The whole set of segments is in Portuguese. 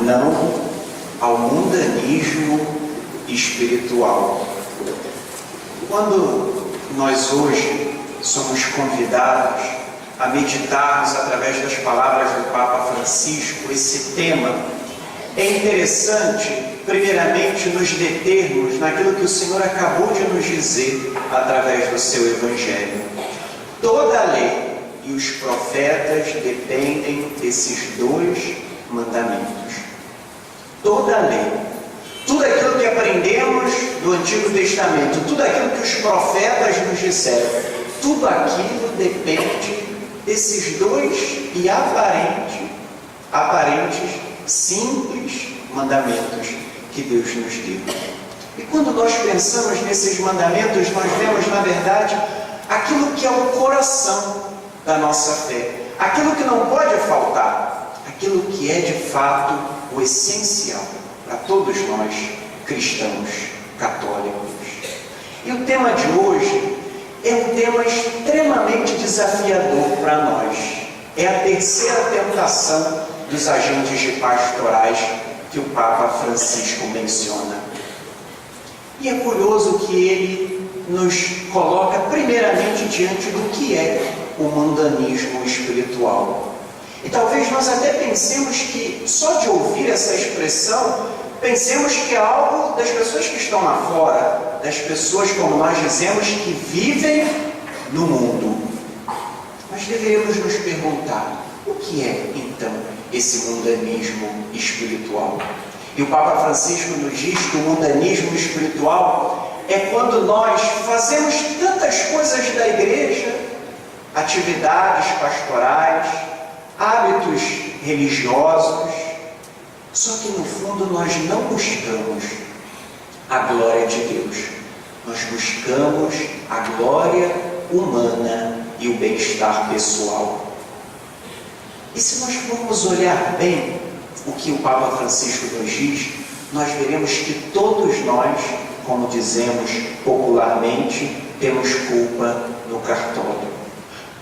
não ao mundanismo espiritual. Quando nós hoje somos convidados a meditarmos através das palavras do Papa Francisco esse tema, é interessante, primeiramente, nos determos naquilo que o Senhor acabou de nos dizer através do seu Evangelho. Toda a lei e os profetas dependem desses dois mandamentos. Toda a lei, tudo aquilo que aprendemos do Antigo Testamento, tudo aquilo que os profetas nos disseram, tudo aquilo depende desses dois e aparentes, simples mandamentos que Deus nos deu. E quando nós pensamos nesses mandamentos, nós vemos, na verdade, aquilo que é o coração da nossa fé, aquilo que não pode faltar, aquilo que é de fato o essencial para todos nós cristãos católicos. E o tema de hoje é um tema extremamente desafiador para nós. É a terceira tentação dos agentes de pastorais que o Papa Francisco menciona. E é curioso que ele nos coloca primeiramente diante do que é o mundanismo espiritual. E talvez nós até pensemos que, só de ouvir essa expressão, pensemos que é algo das pessoas que estão lá fora, das pessoas, como nós dizemos, que vivem no mundo. Mas deveríamos nos perguntar, o que é, então, esse mundanismo espiritual? E o Papa Francisco nos diz que o mundanismo espiritual é quando nós fazemos tantas coisas da igreja, atividades pastorais, hábitos religiosos, só que no fundo nós não buscamos a glória de Deus. Nós buscamos a glória humana e o bem-estar pessoal. E se nós formos olhar bem o que o Papa Francisco nos diz, nós veremos que todos nós, como dizemos popularmente, temos culpa no cartório.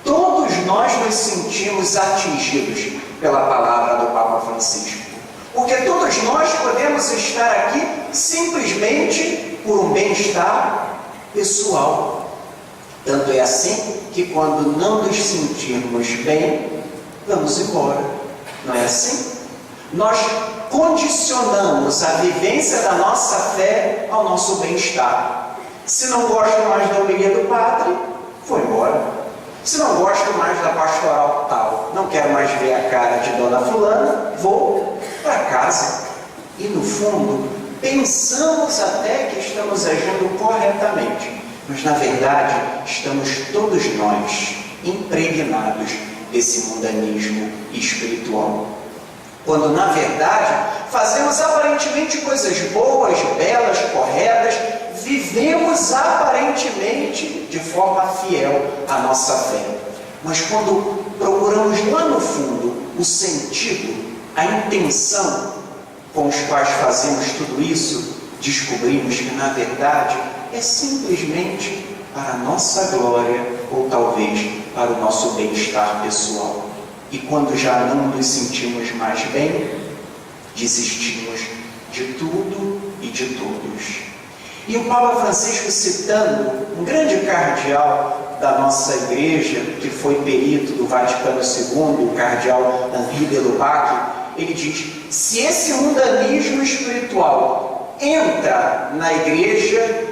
Todos nós nos sentimos atingidos pela palavra do Papa Francisco. Porque todos nós podemos estar aqui simplesmente por um bem-estar pessoal. Tanto é assim que quando não nos sentirmos bem, vamos embora. Não é assim? Nós condicionamos a vivência da nossa fé ao nosso bem-estar. Se não gosto mais da homilia do padre, vou embora. Se não gosto mais da pastoral tal, não quero mais ver a cara de dona fulana, vou para casa. E no fundo, pensamos até que estamos agindo corretamente, mas na verdade estamos todos nós impregnados desse mundanismo espiritual. Quando na verdade fazemos aparentemente coisas boas, belas, corretas, vivemos aparentemente de forma fiel à nossa fé. Mas quando procuramos lá no fundo o sentido, a intenção com os quais fazemos tudo isso, descobrimos que na verdade é simplesmente para a nossa glória ou talvez para o nosso bem-estar pessoal. E quando já não nos sentimos mais bem, desistimos de tudo e de todos. E o Papa Francisco, citando um grande cardeal da nossa igreja, que foi perito do Vaticano II, o cardeal Henri de Lubac, ele diz: se esse mundanismo espiritual entra na igreja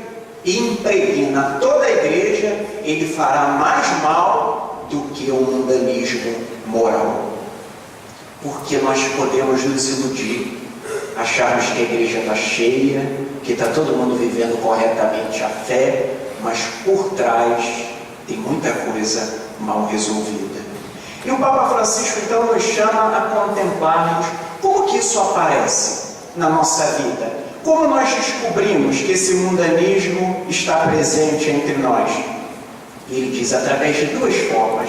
e impregna toda a igreja, ele fará mais mal do que o mundanismo moral. Porque nós podemos nos iludir, acharmos que a igreja está cheia, que está todo mundo vivendo corretamente a fé, mas por trás tem muita coisa mal resolvida. E o Papa Francisco então nos chama a contemplarmos como que isso aparece na nossa vida. Como nós descobrimos que esse mundanismo está presente entre nós? Ele diz através de duas formas.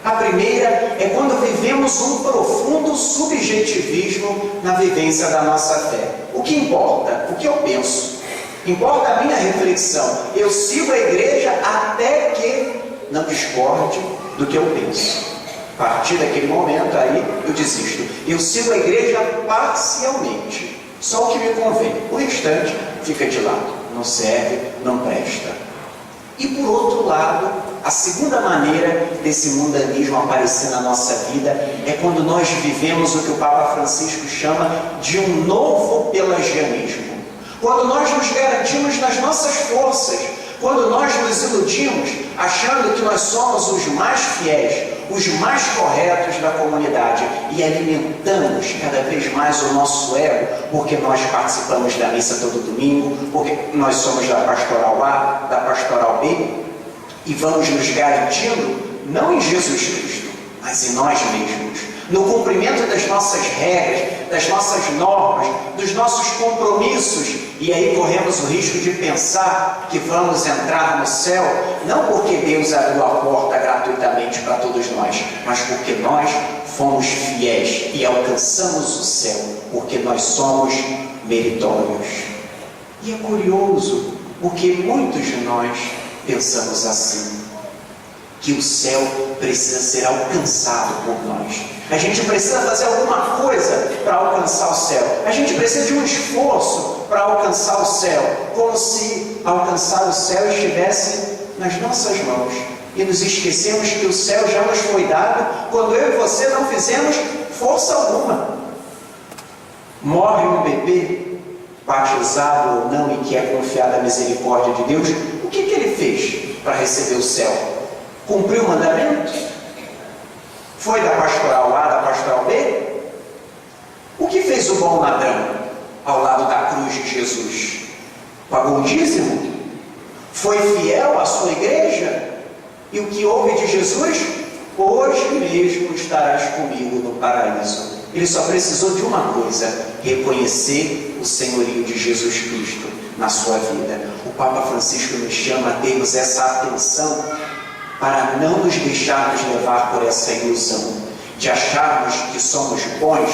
A primeira é quando vivemos um profundo subjetivismo na vivência da nossa fé. O que importa? O que eu penso. Importa a minha reflexão. Eu sigo a igreja até que não discorde do que eu penso. A partir daquele momento, aí eu desisto. Eu sigo a igreja parcialmente, só o que me convém. O restante fica de lado, não serve, não presta. E por outro lado, a segunda maneira desse mundanismo aparecer na nossa vida é quando nós vivemos o que o Papa Francisco chama de um novo pelagianismo. Quando nós nos garantimos nas nossas forças, quando nós nos iludimos achando que nós somos os mais fiéis, os mais corretos da comunidade e alimentamos cada vez mais o nosso ego, porque nós participamos da missa todo domingo, porque nós somos da pastoral A, da pastoral B, e vamos nos garantindo, não em Jesus Cristo, mas em nós mesmos, no cumprimento das nossas regras, das nossas normas, dos nossos compromissos, e aí corremos o risco de pensar que vamos entrar no céu, não porque Deus abriu a porta gratuitamente para todos nós, mas porque nós fomos fiéis e alcançamos o céu, porque nós somos meritórios. E é curioso, porque muitos de nós pensamos assim, que o céu precisa ser alcançado por nós. A gente precisa fazer alguma coisa para alcançar o céu. A gente precisa de um esforço para alcançar o céu, como se alcançar o céu estivesse nas nossas mãos. E nos esquecemos que o céu já nos foi dado quando eu e você não fizemos força alguma. Morre um bebê, batizado ou não, e que é confiado à misericórdia de Deus, o que ele fez para receber o céu? Cumpriu o mandamento? Foi da pastoral A, da pastoral B? O que fez o bom ladrão ao lado da cruz de Jesus? Pagou o dízimo? Foi fiel à sua igreja? E o que houve de Jesus? Hoje mesmo estarás comigo no paraíso. Ele só precisou de uma coisa: reconhecer o senhorio de Jesus Cristo na sua vida. O Papa Francisco nos chama a termos essa atenção para não nos deixarmos levar por essa ilusão de acharmos que somos bons,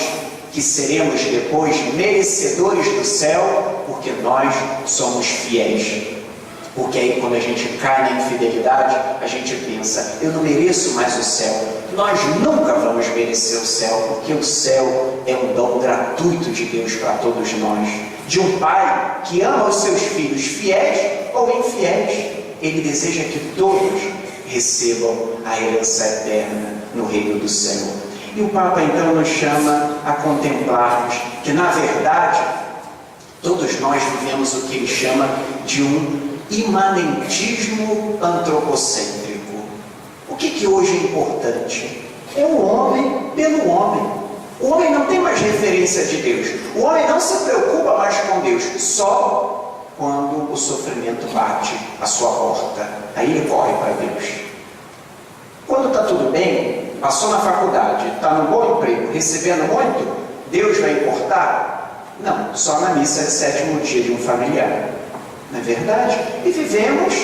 que seremos depois merecedores do céu, porque nós somos fiéis. Porque aí quando a gente cai na infidelidade, a gente pensa, eu não mereço mais o céu. Nós nunca vamos merecer o céu, porque o céu é um dom gratuito de Deus para todos nós. De um pai que ama os seus filhos fiéis ou infiéis. Ele deseja que todos recebam a herança eterna no reino do céu. E o Papa então nos chama a contemplarmos que, na verdade, todos nós vivemos o que ele chama de um imanentismo antropocêntrico. O que hoje é importante? É o homem pelo homem. O homem não tem mais referência de Deus. O homem não se preocupa mais com Deus, só quando o sofrimento bate à sua porta. Aí ele corre para Deus. Quando está tudo bem, passou na faculdade, está num bom emprego, recebendo muito, Deus vai importar? Não, só na missa de sétimo dia de um familiar. Não é verdade? E vivemos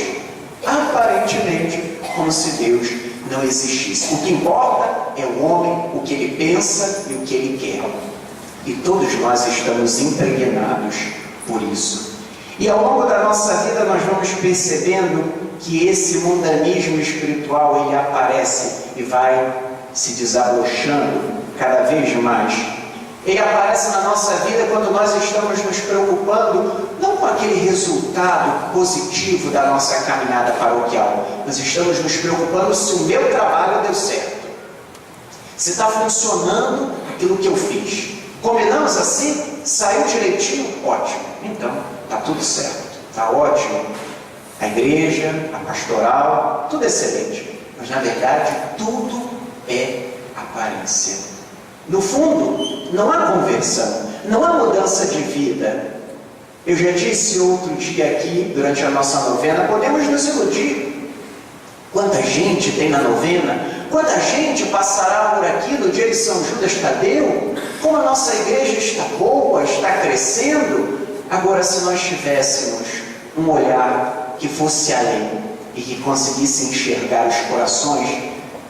aparentemente como se Deus não existisse. O que importa é o homem, o que ele pensa e o que ele quer. E todos nós estamos impregnados por isso. E ao longo da nossa vida nós vamos percebendo que esse mundanismo espiritual ele aparece e vai se desabrochando cada vez mais. Ele aparece na nossa vida quando nós estamos nos preocupando não com aquele resultado positivo da nossa caminhada paroquial, mas estamos nos preocupando se o meu trabalho deu certo, se está funcionando aquilo que eu fiz. Combinamos assim? Saiu direitinho? Ótimo. Então, está tudo certo, está ótimo. A igreja, a pastoral, tudo excelente. Mas na verdade, tudo é aparência. No fundo, não há conversão, não há mudança de vida. Eu já disse outro dia aqui, durante a nossa novena, podemos nos iludir. Quanta gente tem na novena, quanta gente passará por aqui no dia de São Judas Tadeu, como a nossa igreja está boa, está crescendo. Agora, se nós tivéssemos um olhar que fosse além e que conseguisse enxergar os corações,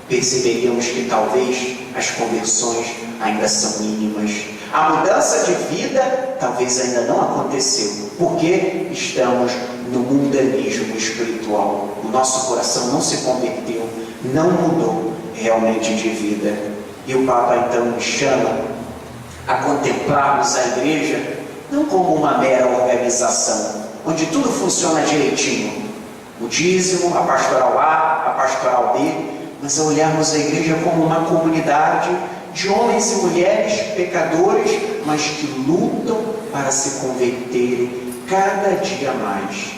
perceberíamos que talvez as conversões ainda são mínimas. A mudança de vida talvez ainda não aconteceu, porque estamos no mundanismo espiritual. O nosso coração não se converteu, não mudou. realmente de vida. E o Papa então nos chama a contemplarmos a igreja não como uma mera organização, onde tudo funciona direitinho, o dízimo, a pastoral A, a pastoral B, mas a olharmos a igreja como uma comunidade de homens e mulheres pecadores, mas que lutam para se converterem cada dia mais.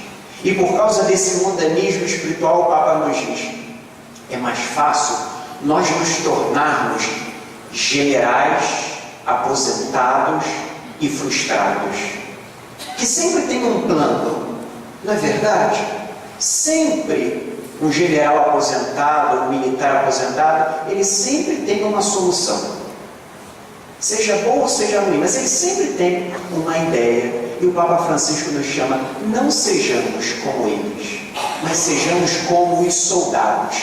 E por causa desse mundanismo espiritual, o Papa nos diz: é mais fácil nós nos tornarmos generais, aposentados e frustrados, que sempre tem um plano, não é verdade? Sempre um general aposentado, um militar aposentado, ele sempre tem uma solução, seja boa ou seja ruim, mas ele sempre tem uma ideia. E o Papa Francisco nos chama: não sejamos como eles, mas sejamos como os soldados,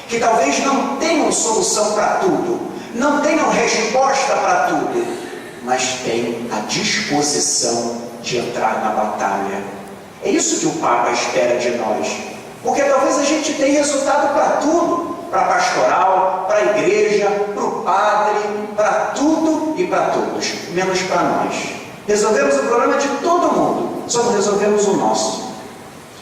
que talvez não tenham solução para tudo, não tenham resposta para tudo, mas têm a disposição de entrar na batalha. É isso que o Papa espera de nós, porque talvez a gente tenha resultado para tudo, para a pastoral, para a igreja, para o padre, para tudo e para todos, menos para nós. Resolvemos o problema de todo mundo, só não resolvemos o nosso.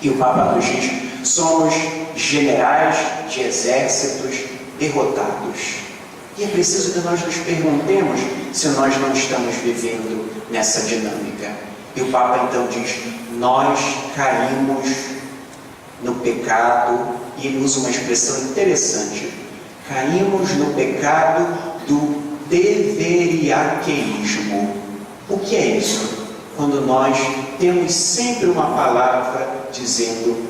E o Papa nos diz: somos generais de exércitos derrotados. E é preciso que nós nos perguntemos se nós não estamos vivendo nessa dinâmica. E o Papa então diz: nós caímos no pecado, e ele usa uma expressão interessante: caímos no pecado do deveriaqueísmo. O que é isso? Quando nós temos sempre uma palavra dizendo: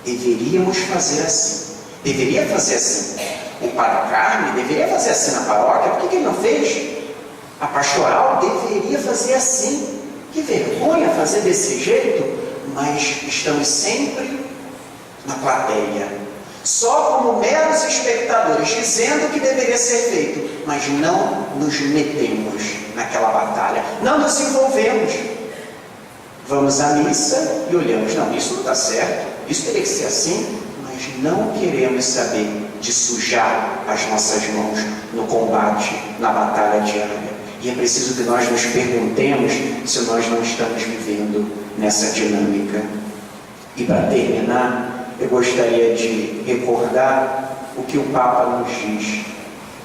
deveríamos fazer assim, deveria fazer assim. O padre Carme deveria fazer assim na paróquia, por que ele não fez? A pastoral deveria fazer assim. Que vergonha fazer desse jeito, mas estamos sempre na plateia, só como meros espectadores, dizendo o que deveria ser feito, mas não nos metemos naquela batalha, não nos envolvemos. Vamos à missa e olhamos: não, isso não está certo, isso teria que ser assim, mas não queremos saber de sujar as nossas mãos no combate, na batalha diária. E é preciso que nós nos perguntemos se nós não estamos vivendo nessa dinâmica. E para terminar, eu gostaria de recordar o que o Papa nos diz: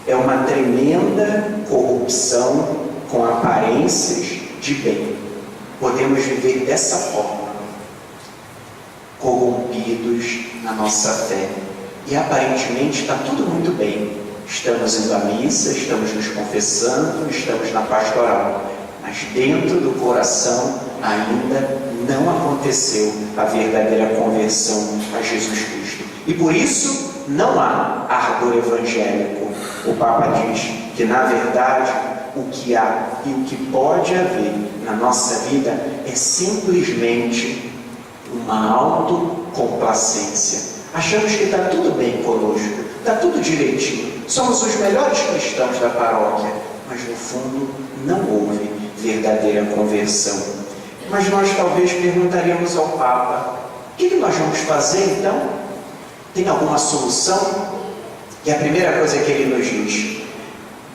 é uma tremenda corrupção com aparências de bem. Podemos viver dessa forma, corrompidos na nossa fé, e aparentemente está tudo muito bem. Estamos indo à missa, estamos nos confessando, estamos na pastoral, mas dentro do coração ainda não aconteceu a verdadeira conversão a Jesus Cristo. E por isso não há ardor evangélico. O Papa diz que, na verdade, o que há e o que pode haver na nossa vida é simplesmente uma autocomplacência. Achamos que está tudo bem conosco, está tudo direitinho, somos os melhores cristãos da paróquia, mas no fundo não houve verdadeira conversão. Mas nós talvez perguntaríamos ao Papa: o que nós vamos fazer então? Tem alguma solução? E a primeira coisa que ele nos diz: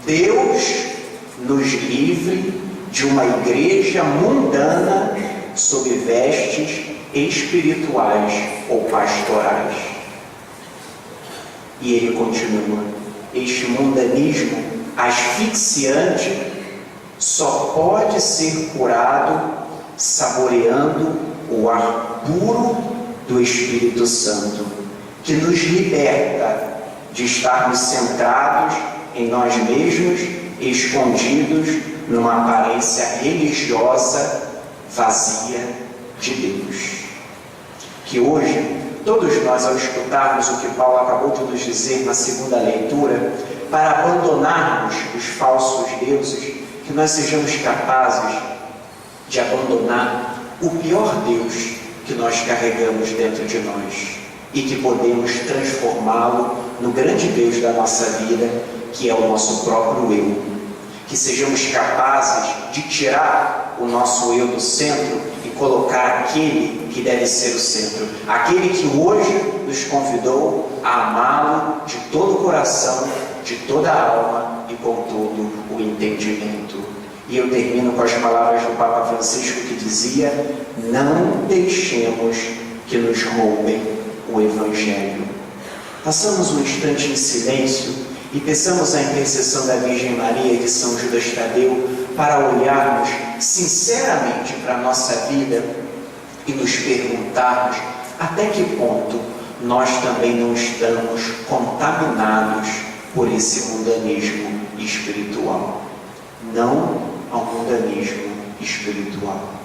Deus nos livre de uma igreja mundana sob vestes espirituais ou pastorais. E ele continua: este mundanismo asfixiante só pode ser curado saboreando o ar puro do Espírito Santo, que nos liberta de estarmos centrados em nós mesmos, escondidos numa aparência religiosa vazia de Deus. Que hoje, todos nós, ao escutarmos o que Paulo acabou de nos dizer na segunda leitura, para abandonarmos os falsos deuses, que nós sejamos capazes de abandonar o pior Deus que nós carregamos dentro de nós e que podemos transformá-lo no grande Deus da nossa vida, que é o nosso próprio eu. Que sejamos capazes de tirar o nosso eu do centro e colocar aquele que deve ser o centro, aquele que hoje nos convidou a amá-lo de todo o coração, de toda a alma e com todo o entendimento. E eu termino com as palavras do Papa Francisco, que dizia: não deixemos que nos roubem o Evangelho. Passamos um instante em silêncio e peçamos a intercessão da Virgem Maria e de São Judas Tadeu para olharmos sinceramente para a nossa vida e nos perguntarmos até que ponto nós também não estamos contaminados por esse mundanismo espiritual. Não ao mundanismo espiritual.